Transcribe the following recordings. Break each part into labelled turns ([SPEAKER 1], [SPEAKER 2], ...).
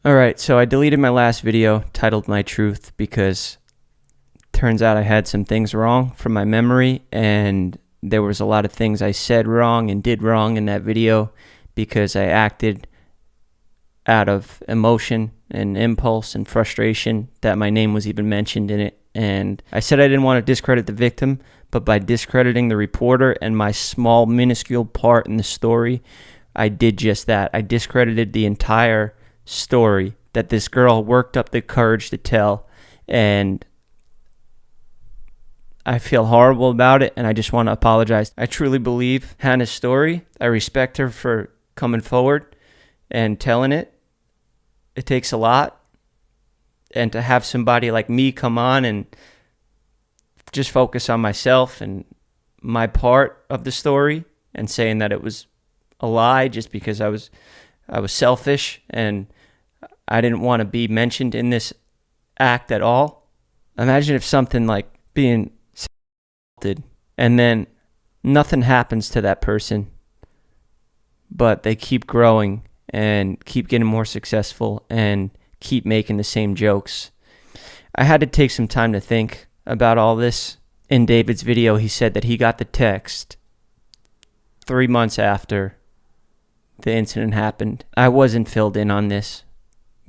[SPEAKER 1] Alright, so I deleted my last video titled My Truth because turns out I had some things wrong from my memory, and there was a lot of things I said wrong and did wrong in that video because I acted out of emotion and impulse and frustration that my name was even mentioned in it. And I said I didn't want to discredit the victim, but by discrediting the reporter and my small minuscule part in the story, I did just that. I discredited the entire story that this girl worked up the courage to tell, and I feel horrible about it, and I just want to apologize. I truly believe Hannah's story. I respect her for coming forward and telling it. It takes a lot, and to have somebody like me come on and just focus on myself and my part of the story and saying that it was a lie just because I was selfish and I didn't want to be mentioned in this act at all. Imagine if something like being assaulted and then nothing happens to that person, but they keep growing and keep getting more successful and keep making the same jokes. I had to take some time to think about all this. In David's video, he said that he got the text 3 months after the incident happened. I wasn't filled in on this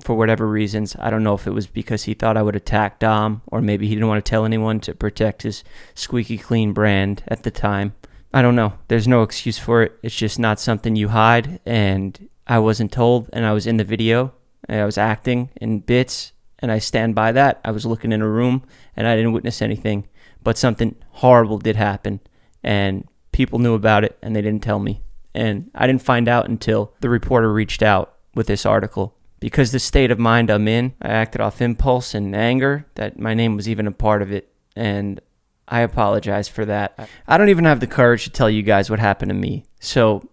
[SPEAKER 1] for whatever reasons. I don't know if it was because he thought I would attack Dom, or maybe he didn't want to tell anyone to protect his squeaky clean brand at the time. I don't know. There's no excuse for it. It's just not something you hide, and I wasn't told, and I was in the video, and I was acting in bits, and I stand by that. I was looking in a room, and I didn't witness anything, but something horrible did happen, and people knew about it, and they didn't tell me. And I didn't find out until the reporter reached out with this article. Because the state of mind I'm in, I acted off impulse and anger that my name was even a part of it, and I apologize for that. I don't even have the courage to tell you guys what happened to me. So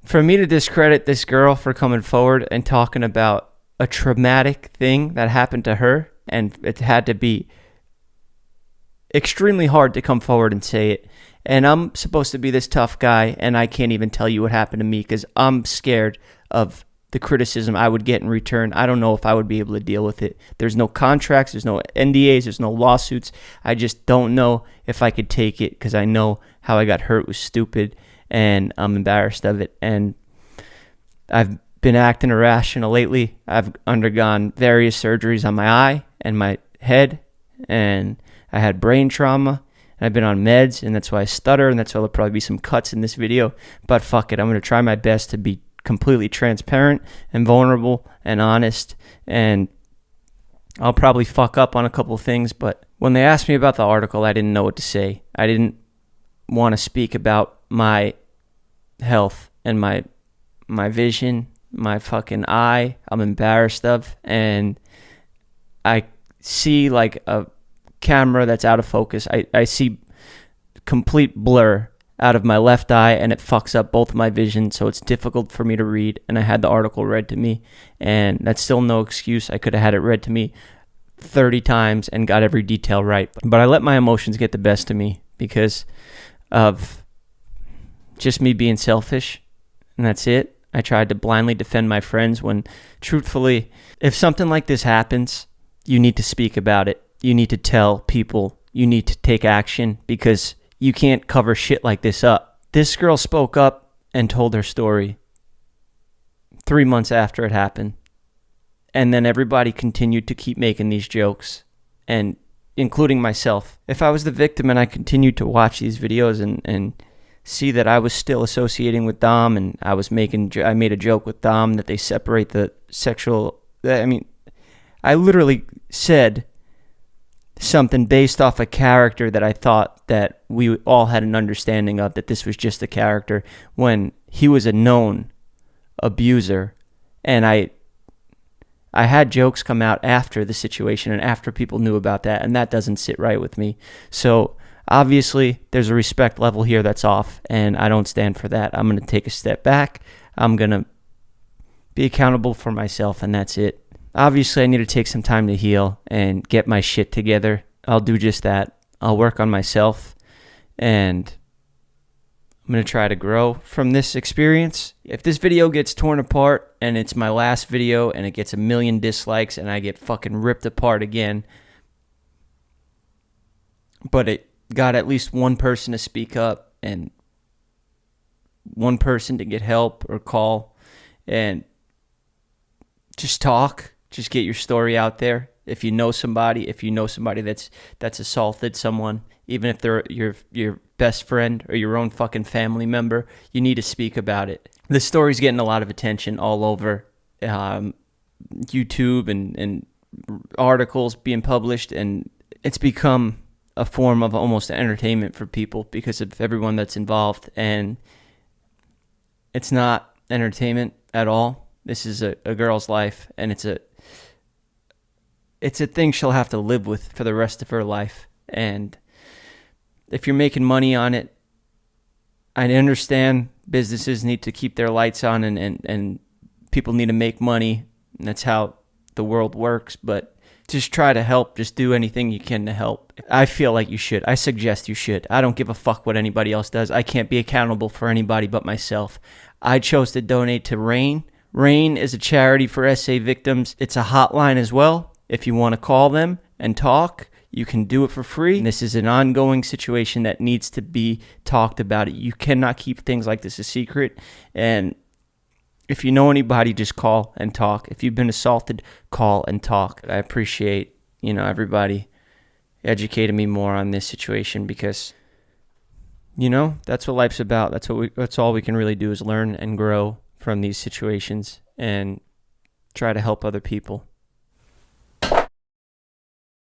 [SPEAKER 1] for me to discredit this girl for coming forward and talking about a traumatic thing that happened to her, and it had to be extremely hard to come forward and say it. And I'm supposed to be this tough guy, and I can't even tell you what happened to me because I'm scared of the criticism I would get in return. I don't know if I would be able to deal with it. There's no contracts, there's no NDAs, there's no lawsuits. I just don't know if I could take it because I know how I got hurt was stupid, and I'm embarrassed of it. And I've been acting irrational lately. I've undergone various surgeries on my eye and my head, and I had brain trauma, and I've been on meds, and that's why I stutter, and that's why there'll probably be some cuts in this video. But fuck it, I'm going to try my best to be completely transparent and vulnerable and honest, and I'll probably fuck up on a couple of things, but when they asked me about the article, I didn't know what to say. I didn't want to speak about my health and my vision, my fucking eye I'm embarrassed of, and I see like a camera that's out of focus. I see complete blur out of my left eye, and it fucks up both my vision, so it's difficult for me to read. And I had the article read to me, and that's still no excuse. I could have had it read to me 30 times and got every detail right, but I let my emotions get the best of me because of just me being selfish, and that's it. I tried to blindly defend my friends when, truthfully, if something like this happens, you need to speak about it. You need to tell people. You need to take action because you can't cover shit like this up. This girl spoke up and told her story 3 months after it happened. And then everybody continued to keep making these jokes, and including myself. If I was the victim and I continued to watch these videos and see that I was still associating with Dom, and I made a joke with Dom that they separate the sexual... I literally said something based off a character that I thought that we all had an understanding of, that this was just a character, when he was a known abuser. And I had jokes come out after the situation and after people knew about that, and that doesn't sit right with me. So obviously there's a respect level here that's off, and I don't stand for that. I'm going to take a step back. I'm going to be accountable for myself, and that's it. Obviously, I need to take some time to heal and get my shit together. I'll do just that. I'll work on myself and I'm going to try to grow from this experience. If this video gets torn apart and it's my last video and it gets 1 million dislikes and I get fucking ripped apart again, but it got at least one person to speak up and one person to get help or call and just talk, just get your story out there. If you know somebody that's assaulted someone, even if they're your best friend or your own fucking family member, you need to speak about it. This story's getting a lot of attention all over YouTube and articles being published, and it's become a form of almost entertainment for people because of everyone that's involved, and it's not entertainment at all. This is a girl's life, and it's a thing she'll have to live with for the rest of her life. And if you're making money on it, I understand businesses need to keep their lights on and people need to make money, and that's how the world works, but just try to help. Just do anything you can to help. I feel like you should. I suggest you should. I don't give a fuck what anybody else does. I can't be accountable for anybody but myself. I chose to donate to RAIN. RAIN is a charity for SA victims. It's a hotline as well. If you want to call them and talk, you can do it for free. And this is an ongoing situation that needs to be talked about. You cannot keep things like this a secret. And if you know anybody, just call and talk. If you've been assaulted, call and talk. I appreciate, everybody educating me more on this situation because, that's what life's about. That's all we can really do is learn and grow from these situations and try to help other people.